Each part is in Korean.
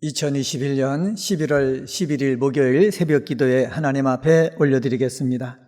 2021년 11월 11일 목요일 새벽 기도에 하나님 앞에 올려드리겠습니다.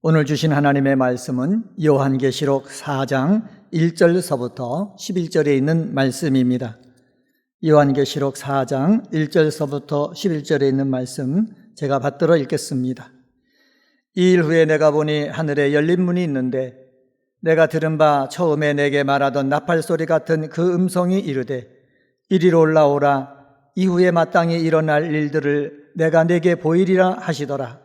오늘 주신 하나님의 말씀은 요한계시록 4장 1절서부터 11절에 있는 말씀입니다. 요한계시록 4장 1절서부터 11절에 있는 말씀 제가 받들어 읽겠습니다. 이 일 후에 내가 보니 하늘에 열린 문이 있는데 내가 들은 바 처음에 내게 말하던 나팔소리 같은 그 음성이 이르되 이리로 올라오라. 이후에 마땅히 일어날 일들을 내가 내게 보이리라 하시더라.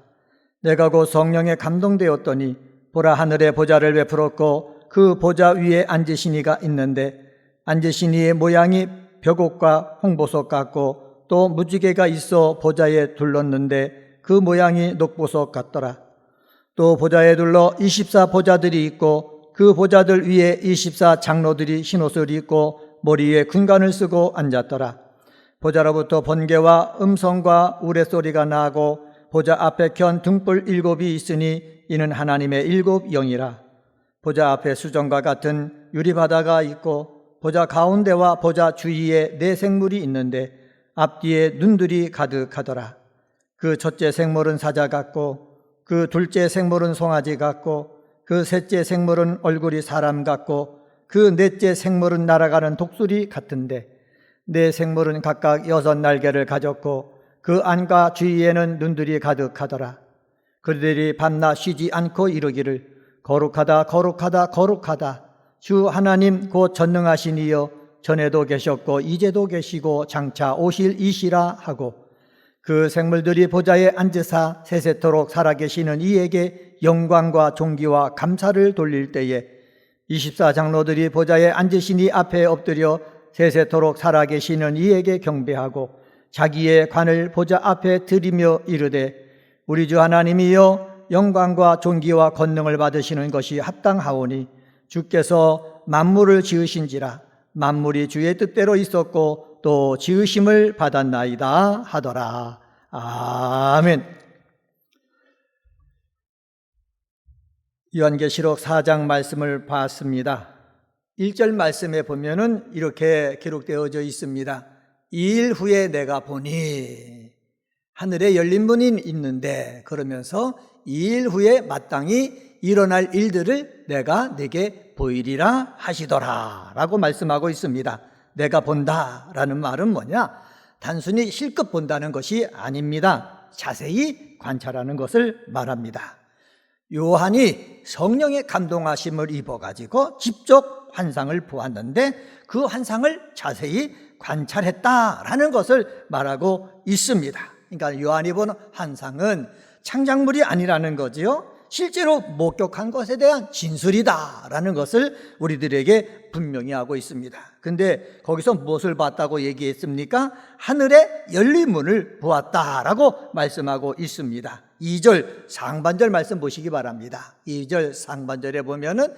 내가 곧 성령에 감동되었더니 보라, 하늘에 보좌를 베풀었고 그 보좌 위에 앉으신 이가 있는데 앉으신 이의 모양이 벽옥과 홍보석 같고 또 무지개가 있어 보좌에 둘렀는데 그 모양이 녹보석 같더라. 또 보좌에 둘러 24 보좌들이 있고 그 보좌들 위에 24 장로들이 흰옷을 입고 머리에 군관을 쓰고 앉았더라. 보좌로부터 번개와 음성과 우레소리가 나고 보좌 앞에 켠 등불 7이 있으니 이는 하나님의 7 영이라. 보좌 앞에 수정과 같은 유리바다가 있고 보좌 가운데와 보좌 주위에 4 생물이 있는데 앞뒤에 눈들이 가득하더라. 그 첫째 생물은 사자 같고 그 둘째 생물은 송아지 같고 그 셋째 생물은 얼굴이 사람 같고 그 넷째 생물은 날아가는 독수리 같은데 4 생물은 각각 6 날개를 가졌고 그 안과 주위에는 눈들이 가득하더라. 그들이 밤낮 쉬지 않고 이르기를 거룩하다 거룩하다 거룩하다 주 하나님 곧 전능하신 이여 전에도 계셨고 이제도 계시고 장차 오실 이시라 하고 그 생물들이 보좌에 앉으사 세세토록 살아계시는 이에게 영광과 존귀와 감사를 돌릴 때에 24 장로들이 보좌에 앉으신 이 앞에 엎드려 세세토록 살아계시는 이에게 경배하고 자기의 관을 보좌 앞에 드리며 이르되 우리 주 하나님이여 영광과 존귀와 권능을 받으시는 것이 합당하오니 주께서 만물을 지으신지라 만물이 주의 뜻대로 있었고 또 지으심을 받았나이다 하더라. 아멘. 요한계시록 4장 말씀을 봤습니다. 1절 말씀에 보면은 이렇게 기록되어져 있습니다. 이 일 후에 내가 보니 하늘에 열린 문이 있는데 그러면서 이 일 후에 마땅히 일어날 일들을 내가 내게 보이리라 하시더라 라고 말씀하고 있습니다. 내가 본다라는 말은 뭐냐? 단순히 실컷 본다는 것이 아닙니다. 자세히 관찰하는 것을 말합니다. 요한이 성령의 감동하심을 입어가지고 직접 환상을 보았는데 그 환상을 자세히 관찰했다라는 것을 말하고 있습니다. 그러니까 요한이 본 환상은 창작물이 아니라는 거지요. 실제로 목격한 것에 대한 진술이다라는 것을 우리들에게 분명히 하고 있습니다. 근데 거기서 무엇을 봤다고 얘기했습니까? 하늘에 열린 문을 보았다라고 말씀하고 있습니다. 2절 상반절 말씀 보시기 바랍니다. 2절 상반절에 보면은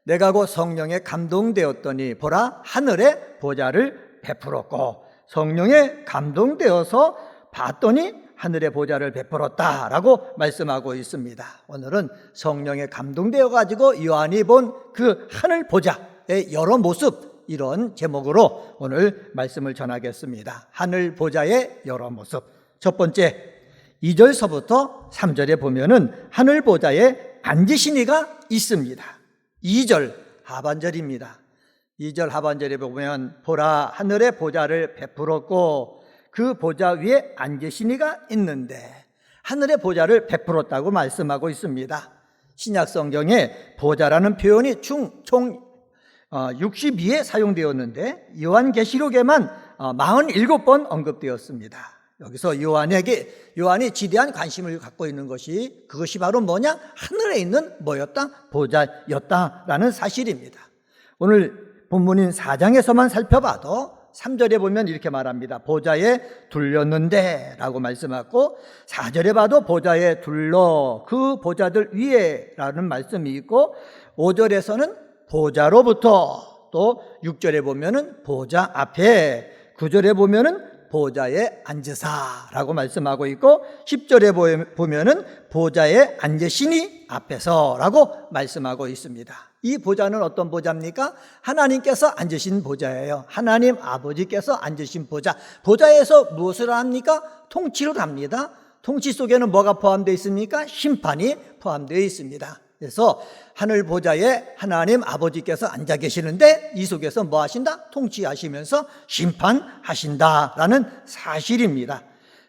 내가 곧 성령에 감동되었더니 보라, 하늘에 보좌를 베풀었고 성령에 감동되어서 봤더니 하늘의 보좌를 베풀었다라고 말씀하고 있습니다. 오늘은 성령에 감동되어 가지고 요한이 본 그 하늘 보좌의 여러 모습, 이런 제목으로 오늘 말씀을 전하겠습니다. 하늘 보좌의 여러 모습. 첫 번째 2절서부터 3절에 보면은 하늘 보좌에 앉으신 이가 있습니다. 2절 하반절입니다. 2절 하반절에 보면 보라, 하늘의 보좌를 베풀었고 그 보좌 위에 앉으신 이가 있는데 하늘의 보좌를 베풀었다고 말씀하고 있습니다. 신약 성경에 보좌라는 표현이 총 62에 사용되었는데 요한계시록에만 47번 언급되었습니다. 여기서 요한이 지대한 관심을 갖고 있는 것이 그것이 바로 뭐냐? 하늘에 있는 뭐였다? 보좌였다라는 사실입니다. 오늘 본문인 4장에서만 살펴봐도 3절에 보면 이렇게 말합니다. 보좌에 둘렸는데 라고 말씀하고 4절에 봐도 보좌에 둘러 그 보좌들 위에 라는 말씀이 있고 5절에서는 보좌로부터 또 6절에 보면은 보좌 앞에 9절에 보면은 보좌에 앉으사라고 말씀하고 있고 10절에 보면은 보좌에 앉으시니 앞에서라고 말씀하고 있습니다. 이 보좌는 어떤 보좌입니까? 하나님께서 앉으신 보좌예요. 하나님 아버지께서 앉으신 보좌. 보좌에서 무엇을 합니까? 통치를 합니다. 통치 속에는 뭐가 포함되어 있습니까? 심판이 포함되어 있습니다. 그래서 하늘 보좌에 하나님 아버지께서 앉아 계시는데 이 속에서 뭐 하신다? 통치하시면서 심판하신다라는 사실입니다.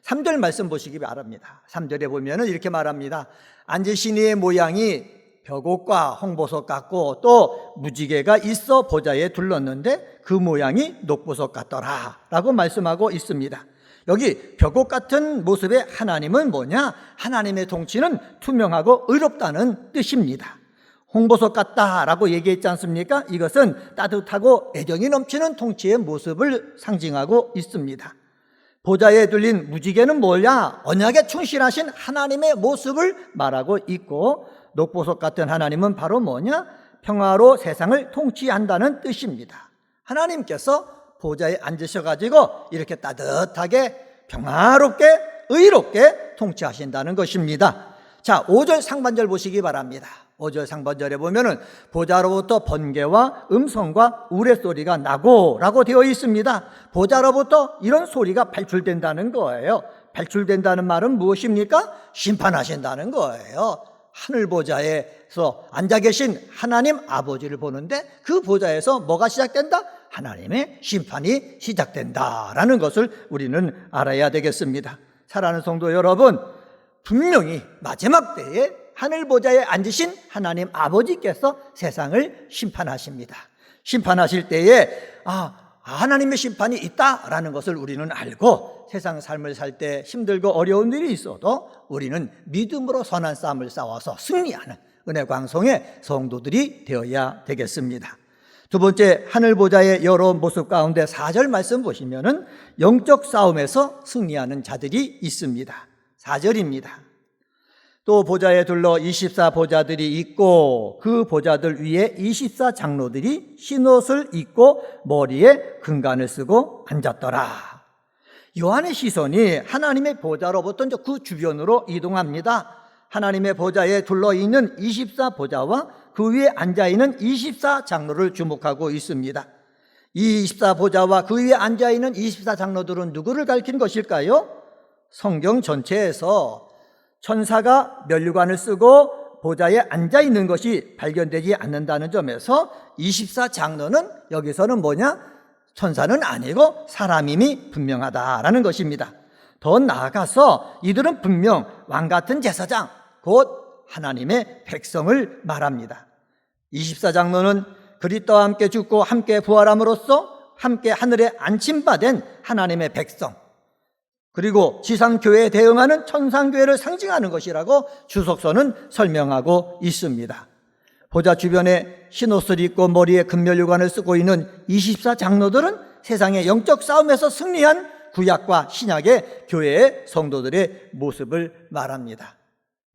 3절 말씀 보시기 바랍니다. 3절에 보면은 이렇게 말합니다. 앉으신 이의 모양이 벽옷과 홍보석 같고 또 무지개가 있어 보좌에 둘렀는데 그 모양이 녹보석 같더라 라고 말씀하고 있습니다. 여기 벽옷 같은 모습의 하나님은 뭐냐? 하나님의 통치는 투명하고 의롭다는 뜻입니다. 홍보석 같다라고 얘기했지 않습니까? 이것은 따뜻하고 애정이 넘치는 통치의 모습을 상징하고 있습니다. 보좌에 둘린 무지개는 뭐냐? 언약에 충실하신 하나님의 모습을 말하고 있고, 녹보석 같은 하나님은 바로 뭐냐? 평화로 세상을 통치한다는 뜻입니다. 하나님께서 보좌에 앉으셔가지고 이렇게 따뜻하게 평화롭게 의롭게 통치하신다는 것입니다. 자, 5절 상반절 보시기 바랍니다. 5절 상반절에 보면은 보좌로부터 번개와 음성과 우레소리가 나고 라고 되어 있습니다. 보좌로부터 이런 소리가 발출된다는 거예요. 발출된다는 말은 무엇입니까? 심판하신다는 거예요. 하늘 보좌에서 앉아 계신 하나님 아버지를 보는데 그 보좌에서 뭐가 시작된다? 하나님의 심판이 시작된다라는 것을 우리는 알아야 되겠습니다. 사랑하는 성도 여러분, 분명히 마지막 때에 하늘 보좌에 앉으신 하나님 아버지께서 세상을 심판하십니다. 심판하실 때에 하나님의 심판이 있다라는 것을 우리는 알고 세상 삶을 살 때 힘들고 어려운 일이 있어도 우리는 믿음으로 선한 싸움을 싸워서 승리하는 은혜 광성의 성도들이 되어야 되겠습니다. 두 번째, 하늘 보좌의 여러 모습 가운데 4절 말씀 보시면은 영적 싸움에서 승리하는 자들이 있습니다. 4절입니다. 또 보좌에 둘러 24보좌들이 있고 그 보좌들 위에 24장로들이 흰옷을 입고 머리에 금관을 쓰고 앉았더라. 요한의 시선이 하나님의 보좌로부터 그 주변으로 이동합니다. 하나님의 보좌에 둘러있는 24보좌와 그 위에 앉아있는 24장로를 주목하고 있습니다. 이 24보좌와 그 위에 앉아있는 24장로들은 누구를 가리킨 것일까요? 성경 전체에서 천사가 면류관을 쓰고 보좌에 앉아있는 것이 발견되지 않는다는 점에서 24장로는 여기서는 뭐냐? 천사는 아니고 사람임이 분명하다라는 것입니다. 더 나아가서 이들은 분명 왕같은 제사장, 곧 하나님의 백성을 말합니다. 24장로는 그리스도와 함께 죽고 함께 부활함으로써 함께 하늘에 안침받은 하나님의 백성, 그리고 지상교회에 대응하는 천상교회를 상징하는 것이라고 주석서는 설명하고 있습니다. 보좌 주변에 흰옷을 입고 머리에 금면류관을 쓰고 있는 24장로들은 세상의 영적 싸움에서 승리한 구약과 신약의 교회의 성도들의 모습을 말합니다.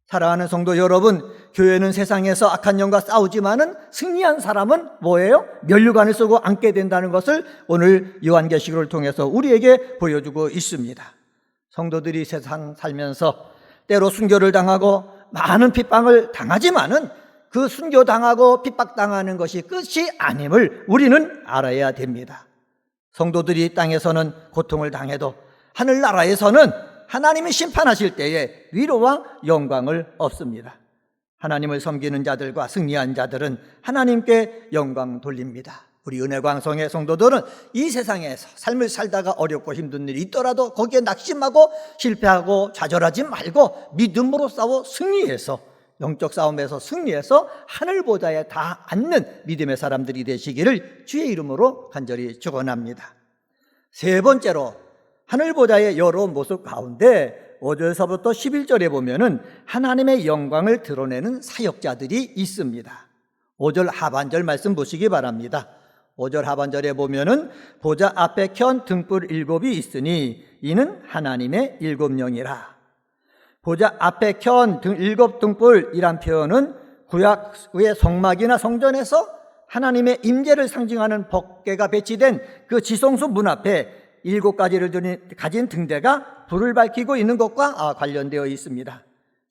사랑하는 성도 여러분, 교회는 세상에서 악한 영과 싸우지만은 승리한 사람은 뭐예요? 면류관을 쓰고 앉게 된다는 것을 오늘 요한계시록을 통해서 우리에게 보여주고 있습니다. 성도들이 세상 살면서 때로 순교를 당하고 많은 핍박을 당하지만은 그 순교당하고 핍박당하는 것이 끝이 아님을 우리는 알아야 됩니다. 성도들이 땅에서는 고통을 당해도 하늘나라에서는 하나님이 심판하실 때에 위로와 영광을 얻습니다. 하나님을 섬기는 자들과 승리한 자들은 하나님께 영광 돌립니다. 우리 은혜광성의 성도들은 이 세상에서 삶을 살다가 어렵고 힘든 일이 있더라도 거기에 낙심하고 실패하고 좌절하지 말고 믿음으로 싸워 승리해서, 영적 싸움에서 승리해서 하늘 보좌에 다 앉는 믿음의 사람들이 되시기를 주의 이름으로 간절히 축원합니다. 세 번째로 하늘 보좌의 여러 모습 가운데 5절서부터 11절에 보면은 하나님의 영광을 드러내는 사역자들이 있습니다. 5절 하반절 말씀 보시기 바랍니다. 5절 하반절에 보면은 보좌 앞에 켠 등불 7이 있으니 이는 하나님의 7영이라. 보좌 앞에 켠 7등불이란 표현은 구약의 성막이나 성전에서 하나님의 임재를 상징하는 법궤가 배치된 그 지성소 문 앞에 7가지를 가진 등대가 불을 밝히고 있는 것과 관련되어 있습니다.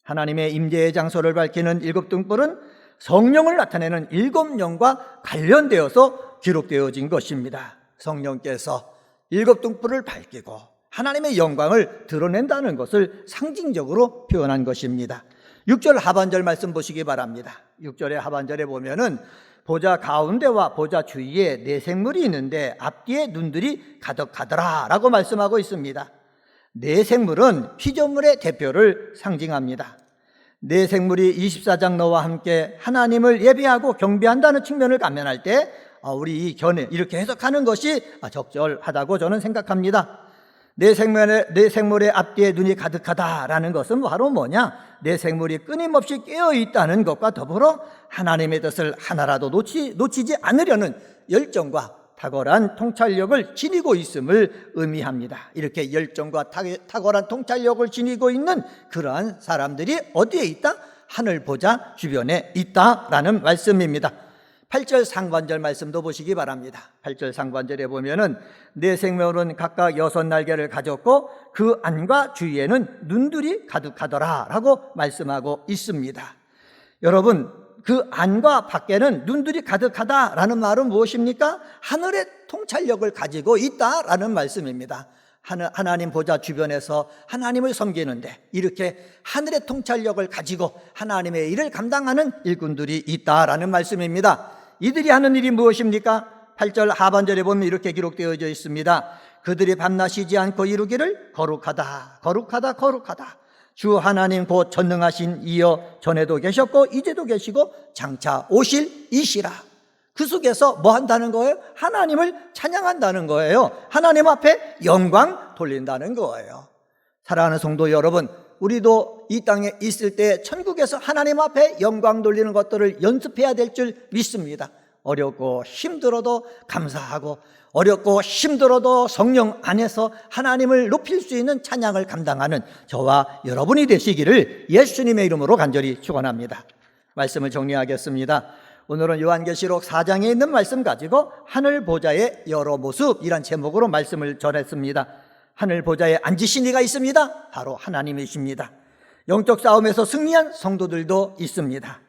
하나님의 임재의 장소를 밝히는 7등불은 성령을 나타내는 7영과 관련되어서 기록되어진 것입니다. 성령께서 7등불을 밝히고 하나님의 영광을 드러낸다는 것을 상징적으로 표현한 것입니다. 6절 하반절 말씀 보시기 바랍니다. 6절의 하반절에 보면은 보좌 가운데와 보좌 주위에 네 생물이 있는데 앞뒤에 눈들이 가득하더라 라고 말씀하고 있습니다. 네 생물은 피조물의 대표를 상징합니다. 네 생물이 24장 너와 함께 하나님을 예배하고 경배한다는 측면을 감면할 때 우리 이 견해 이렇게 해석하는 것이 적절하다고 저는 생각합니다. 네 생물의 앞뒤에 눈이 가득하다라는 것은 바로 뭐냐? 네 생물이 끊임없이 깨어있다는 것과 더불어 하나님의 뜻을 하나라도 놓치지 않으려는 열정과 탁월한 통찰력을 지니고 있음을 의미합니다. 이렇게 열정과 탁월한 통찰력을 지니고 있는 그러한 사람들이 어디에 있다? 하늘 보좌 주변에 있다라는 말씀입니다. 8절 상관절 말씀도 보시기 바랍니다. 8절 상관절에 보면은 네 생물은 각각 6날개를 가졌고 그 안과 주위에는 눈들이 가득하더라 라고 말씀하고 있습니다. 여러분, 그 안과 밖에는 눈들이 가득하다라는 말은 무엇입니까? 하늘의 통찰력을 가지고 있다라는 말씀입니다. 하나님 보좌 주변에서 하나님을 섬기는데 이렇게 하늘의 통찰력을 가지고 하나님의 일을 감당하는 일꾼들이 있다라는 말씀입니다. 이들이 하는 일이 무엇입니까? 8절 하반절에 보면 이렇게 기록되어져 있습니다. 그들이 밤낮 쉬지 않고 이루기를 거룩하다 거룩하다 거룩하다. 주 하나님 곧 전능하신 이여 전에도 계셨고 이제도 계시고 장차 오실 이시라. 그 속에서 뭐 한다는 거예요? 하나님을 찬양한다는 거예요. 하나님 앞에 영광 돌린다는 거예요. 사랑하는 성도 여러분, 우리도 이 땅에 있을 때 천국에서 하나님 앞에 영광 돌리는 것들을 연습해야 될 줄 믿습니다. 어렵고 힘들어도 감사하고 어렵고 힘들어도 성령 안에서 하나님을 높일 수 있는 찬양을 감당하는 저와 여러분이 되시기를 예수님의 이름으로 간절히 축원합니다. 말씀을 정리하겠습니다. 오늘은 요한계시록 4장에 있는 말씀 가지고 하늘 보좌의 여러 모습이란 제목으로 말씀을 전했습니다. 하늘 보좌에 앉으신 이가 있습니다. 바로 하나님이십니다. 영적 싸움에서 승리한 성도들도 있습니다.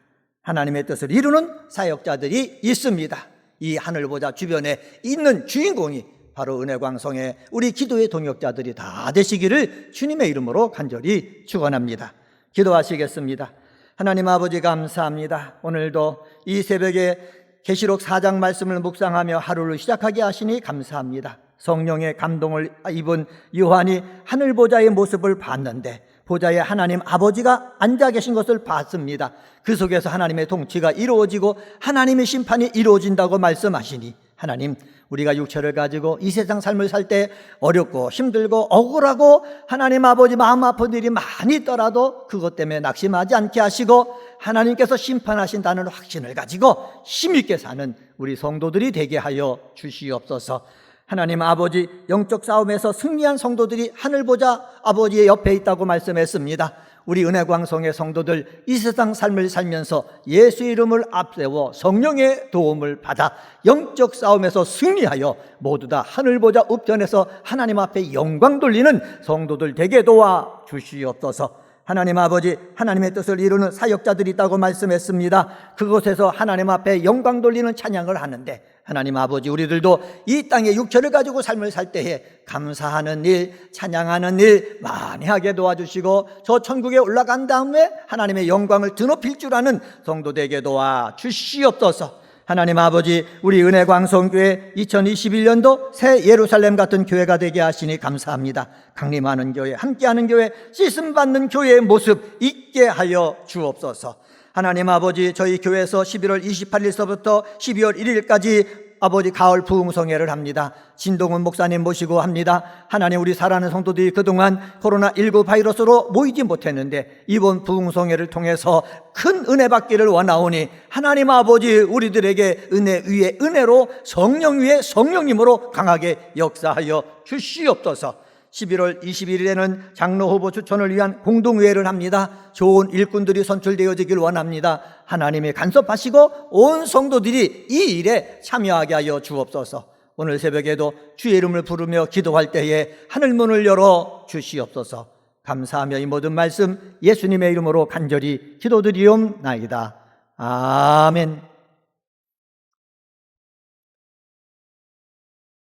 하나님의 뜻을 이루는 사역자들이 있습니다. 이 하늘 보좌 주변에 있는 주인공이 바로 은혜광성의 우리 기도의 동역자들이 다 되시기를 주님의 이름으로 간절히 축원합니다. 기도하시겠습니다. 하나님 아버지 감사합니다. 오늘도 이 새벽에 계시록 4장 말씀을 묵상하며 하루를 시작하게 하시니 감사합니다. 성령의 감동을 입은 요한이 하늘 보좌의 모습을 봤는데 보좌에 하나님 아버지가 앉아 계신 것을 봤습니다. 그 속에서 하나님의 통치가 이루어지고 하나님의 심판이 이루어진다고 말씀하시니 하나님, 우리가 육체를 가지고 이 세상 삶을 살 때 어렵고 힘들고 억울하고 하나님 아버지 마음 아픈 일이 많이 있더라도 그것 때문에 낙심하지 않게 하시고 하나님께서 심판하신다는 확신을 가지고 힘있게 사는 우리 성도들이 되게 하여 주시옵소서. 하나님 아버지, 영적 싸움에서 승리한 성도들이 하늘 보좌 아버지의 옆에 있다고 말씀했습니다. 우리 은혜광성의 성도들 이 세상 삶을 살면서 예수 이름을 앞세워 성령의 도움을 받아 영적 싸움에서 승리하여 모두 다 하늘 보좌 우편에서 하나님 앞에 영광 돌리는 성도들 되게 도와 주시옵소서. 하나님 아버지, 하나님의 뜻을 이루는 사역자들이 있다고 말씀했습니다. 그곳에서 하나님 앞에 영광 돌리는 찬양을 하는데 하나님 아버지, 우리들도 이 땅에 육체를 가지고 삶을 살 때에 감사하는 일, 찬양하는 일 많이 하게 도와주시고 저 천국에 올라간 다음에 하나님의 영광을 드높일 줄 아는 성도 되게 도와주시옵소서. 하나님 아버지, 우리 은혜광성교회 2021년도 새 예루살렘 같은 교회가 되게 하시니 감사합니다. 강림하는 교회, 함께하는 교회, 씻음받는 교회의 모습 있게 하여 주옵소서. 하나님 아버지, 저희 교회에서 11월 28일서부터 12월 1일까지 아버지 가을 부흥성회를 합니다. 진동훈 목사님 모시고 합니다. 하나님, 우리 사랑하는 성도들이 그동안 코로나19 바이러스로 모이지 못했는데 이번 부흥성회를 통해서 큰 은혜 받기를 원하오니 하나님 아버지, 우리들에게 은혜 위에 은혜로 성령 위에 성령님으로 강하게 역사하여 주시옵소서. 11월 21일에는 장로 후보 추천을 위한 공동회의를 합니다. 좋은 일꾼들이 선출되어지길 원합니다. 하나님이 간섭하시고 온 성도들이 이 일에 참여하게 하여 주옵소서. 오늘 새벽에도 주의 이름을 부르며 기도할 때에 하늘문을 열어 주시옵소서. 감사하며 이 모든 말씀 예수님의 이름으로 간절히 기도드리옵나이다. 아멘.